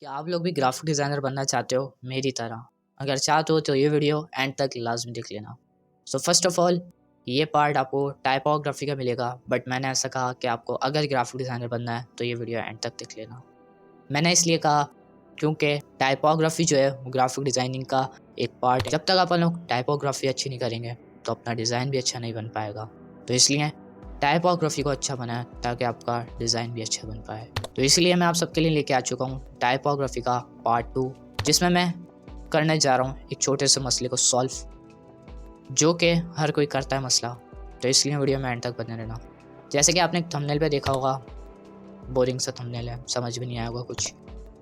क्या आप लोग भी ग्राफिक डिज़ाइनर बनना चाहते हो मेरी तरह? अगर चाहते हो तो ये वीडियो एंड तक लाज़मी देख लेना। सो फर्स्ट ऑफ ऑल ये पार्ट आपको टाइपोग्राफी का मिलेगा, बट मैंने ऐसा कहा कि आपको अगर ग्राफिक डिज़ाइनर बनना है तो ये वीडियो एंड तक देख लेना। मैंने इसलिए कहा क्योंकि टाइपोग्राफी जो है वो ग्राफिक डिज़ाइनिंग का एक पार्ट है। जब तक अपन लोग टाइपोग्राफी अच्छी नहीं करेंगे तो अपना डिज़ाइन भी अच्छा नहीं बन पाएगा। तो इसलिए टाइपोग्राफी को अच्छा बनाएं ताकि आपका डिज़ाइन भी अच्छा बन पाए। तो इसलिए मैं आप सबके लिए लेके आ चुका हूँ टाइपोग्राफी का पार्ट 2, जिसमें मैं करने जा रहा हूँ एक छोटे से मसले को सॉल्व, जो कि हर कोई करता है मसला। तो इसलिए वीडियो में एंड तक बने रहना। जैसे कि आपने थंबनेल पे देखा होगा, बोरिंग सा थंबनेल है, समझ भी नहीं आया होगा कुछ,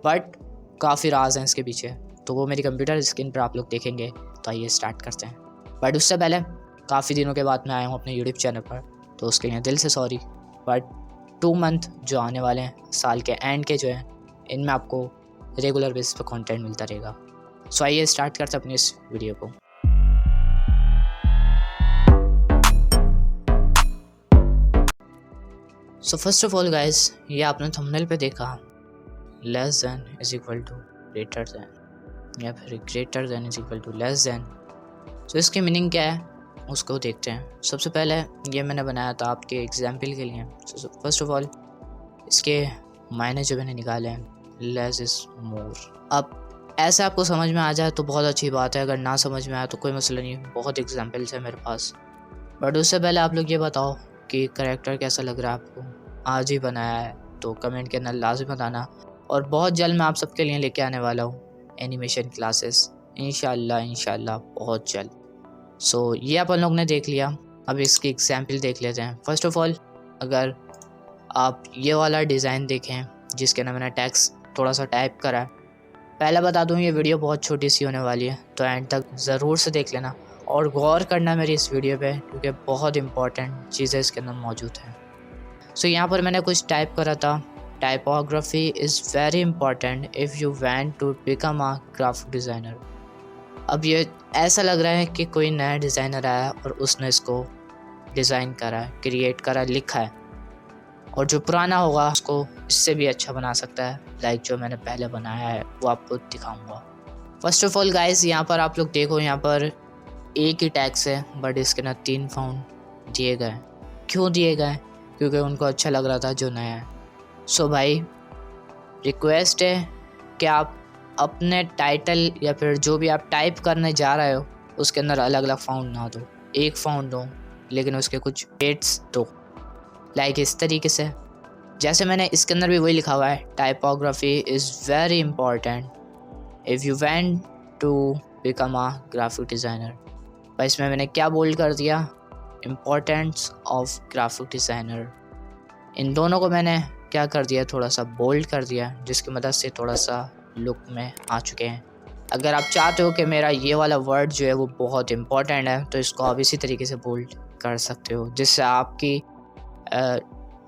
बट काफ़ी राज हैं इसके पीछे, तो वो मेरी कंप्यूटर स्क्रीन पर आप लोग देखेंगे। तो आइए स्टार्ट करते हैं। बट उससे पहले काफ़ी दिनों के बाद मैं आया हूँ अपने यूट्यूब चैनल पर, तो उसके लिए दिल से सॉरी। बट 2 मंथ जो आने वाले हैं साल के एंड के जो हैं, इनमें आपको रेगुलर बेसिस पे कंटेंट मिलता रहेगा। सो आइए स्टार्ट करते हैं अपनी इस वीडियो को। So first of all guys, ये आपने थंबनेल पे देखा less than is equal to greater than, या फिर greater than is equal to less than. So इसकी मीनिंग क्या है उसको देखते हैं। सबसे पहले ये मैंने बनाया था आपके एग्जाम्पल के लिए। फर्स्ट ऑफ ऑल इसके मायने जो मैंने निकाले हैं, लेस इज मोर। अब ऐसे आपको समझ में आ जाए तो बहुत अच्छी बात है, अगर ना समझ में आए तो कोई मसला नहीं, बहुत एग्जाम्पल्स है मेरे पास। बट उससे पहले आप लोग ये बताओ कि करैक्टर कैसा लग रहा है आपको। आज ही बनाया है तो कमेंट के अंदर लाजमी बताना। और बहुत जल्द मैं आप सबके लिए लेके आने वाला हूँ एनिमेशन क्लासेस, इंशाल्लाह बहुत जल्द। सो ये अपन लोग ने देख लिया। अब इसकी एग्जाम्पल देख लेते हैं। फर्स्ट ऑफ ऑल अगर आप ये वाला डिज़ाइन देखें जिसके अंदर मैंने टेक्स्ट थोड़ा सा टाइप करा है, पहले बता दूं ये वीडियो बहुत छोटी सी होने वाली है, तो एंड तक ज़रूर से देख लेना और गौर करना मेरी इस वीडियो पे, क्योंकि बहुत इंपॉर्टेंट चीज़ें इसके अंदर मौजूद हैं। सो यहाँ पर मैंने कुछ टाइप करा था, typography is very important if you want to become a graphic designer. अब ये ऐसा लग रहा है कि कोई नया डिज़ाइनर आया और उसने इसको डिज़ाइन करा है, क्रिएट करा, लिखा है, और जो पुराना होगा उसको इससे भी अच्छा बना सकता है। लाइक जो मैंने पहले बनाया है वो आपको दिखाऊंगा। फर्स्ट ऑफ ऑल गाइस, यहाँ पर आप लोग देखो, यहाँ पर एक ही टैक्स है बट इसके ना 3 फाउंड दिए गए। क्यों दिए गए? क्योंकि उनको अच्छा लग रहा था जो नया है। सो भाई रिक्वेस्ट है कि आप अपने टाइटल या फिर जो भी आप टाइप करने जा रहे हो उसके अंदर अलग अलग फाउंड ना दो, एक फाउंड दो, लेकिन उसके कुछ डेट्स दो। लाइक इस तरीके से, जैसे मैंने इसके अंदर भी वही लिखा हुआ है, typography is very important if you want to become a graphic designer. पर इसमें मैंने क्या बोल्ड कर दिया, इम्पोर्टेंस ऑफ ग्राफिक डिज़ाइनर। इन दोनों को मैंने क्या कर दिया, थोड़ा सा बोल्ड कर दिया, जिसकी मदद से थोड़ा सा लुक में आ चुके हैं। अगर आप चाहते हो कि मेरा ये वाला वर्ड जो है वो बहुत इम्पोर्टेंट है, तो इसको आप इसी तरीके से बोल्ड कर सकते हो, जिससे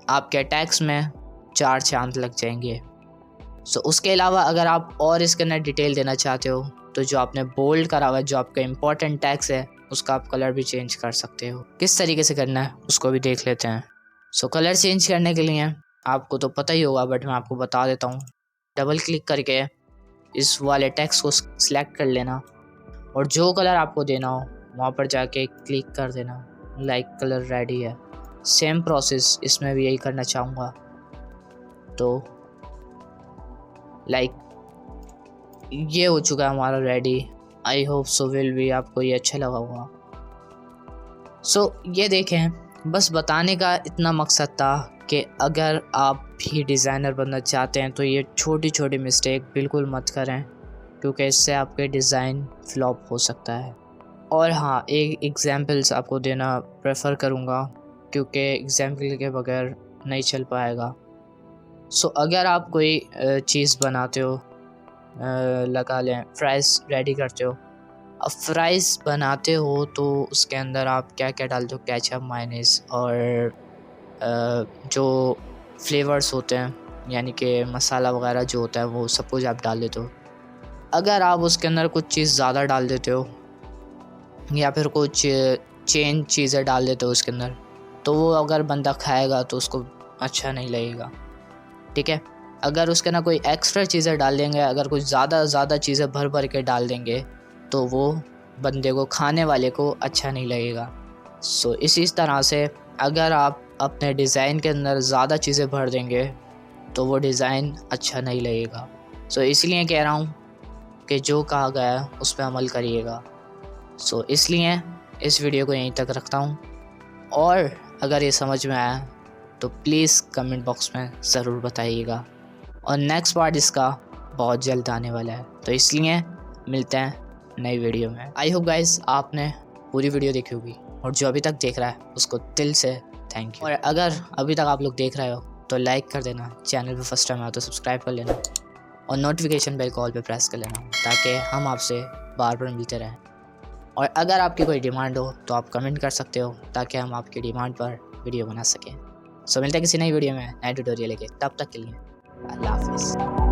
आपके टैक्स में 4 चांद लग जाएंगे। सो उसके अलावा अगर आप और इसके अंदर डिटेल देना चाहते हो तो जो आपने बोल्ड करा हुआ है, जो आपका इम्पोर्टेंट टैक्स है, उसका आप कलर भी चेंज कर सकते हो। किस तरीके से करना है उसको भी देख लेते हैं। सो कलर चेंज करने के लिए आपको तो पता ही होगा, बट मैं आपको बता देता हूँ। डबल क्लिक करके इस वाले टेक्स्ट को सिलेक्ट कर लेना और जो कलर आपको देना हो वहाँ पर जाके क्लिक कर देना। लाइक कलर रेडी है। सेम प्रोसेस इसमें भी यही करना चाहूँगा। तो लाइक ये हो चुका है हमारा ready. I hope so will भी आपको ये अच्छा लगा होगा। सो ये देखें, बस बताने का इतना मकसद था कि अगर आप भी डिज़ाइनर बनना चाहते हैं तो ये छोटी छोटी मिस्टेक बिल्कुल मत करें, क्योंकि इससे आपके डिज़ाइन फ्लॉप हो सकता है। और हाँ, एक एग्जांपल्स आपको देना प्रेफर करूँगा, क्योंकि एग्जाम्पल के बगैर नहीं चल पाएगा। सो अगर आप कोई चीज़ बनाते हो, लगा लें फ्राइज़ रेडी करते हो। अब फ्राइज़ बनाते हो तो उसके अंदर आप क्या क्या डालते हो, केचप, मायोनीज़ और जो फ्लेवर्स होते हैं, यानी कि मसाला वगैरह जो होता है वो सब कुछ आप डाल देते हो। अगर आप उसके अंदर कुछ चीज़ ज़्यादा डाल देते हो या फिर कुछ चेंज चीज़ें डाल देते हो उसके अंदर, तो वो अगर बंदा खाएगा तो उसको अच्छा नहीं लगेगा। ठीक है, अगर उसके ना कोई एक्स्ट्रा चीज़ें डाल देंगे, अगर कुछ ज़्यादा चीज़ें भर भर के डाल देंगे तो वो बंदे को, खाने वाले को अच्छा नहीं लगेगा। सो इसी तरह से अगर आप अपने डिज़ाइन के अंदर ज़्यादा चीज़ें भर देंगे तो वो डिज़ाइन अच्छा नहीं लगेगा। सो इसलिए कह रहा हूँ कि जो कहा गया है उस पर अमल करिएगा। सो इसलिए इस वीडियो को यहीं तक रखता हूँ, और अगर ये समझ में आया तो प्लीज़ कमेंट बॉक्स में ज़रूर बताइएगा, और नेक्स्ट पार्ट इसका बहुत जल्द आने वाला है, तो इसलिए मिलते हैं नई वीडियो में। आई होप गाइस आपने पूरी वीडियो देखी होगी, और जो अभी तक देख रहा है उसको दिल से थैंक यू। और अगर अभी तक आप लोग देख रहे हो तो लाइक कर देना, चैनल पे फर्स्ट टाइम आया तो सब्सक्राइब कर लेना, और नोटिफिकेशन बेल कॉल पे प्रेस कर लेना, ताकि हम आपसे बार बार मिलते रहें। और अगर आपकी कोई डिमांड हो तो आप कमेंट कर सकते हो, ताकि हम आपकी डिमांड पर वीडियो बना सकें। सो मिलते हैं किसी नई वीडियो में नए ट्यूटोरियल लेके, तब तक के लिए अल्लाह हाफिज़।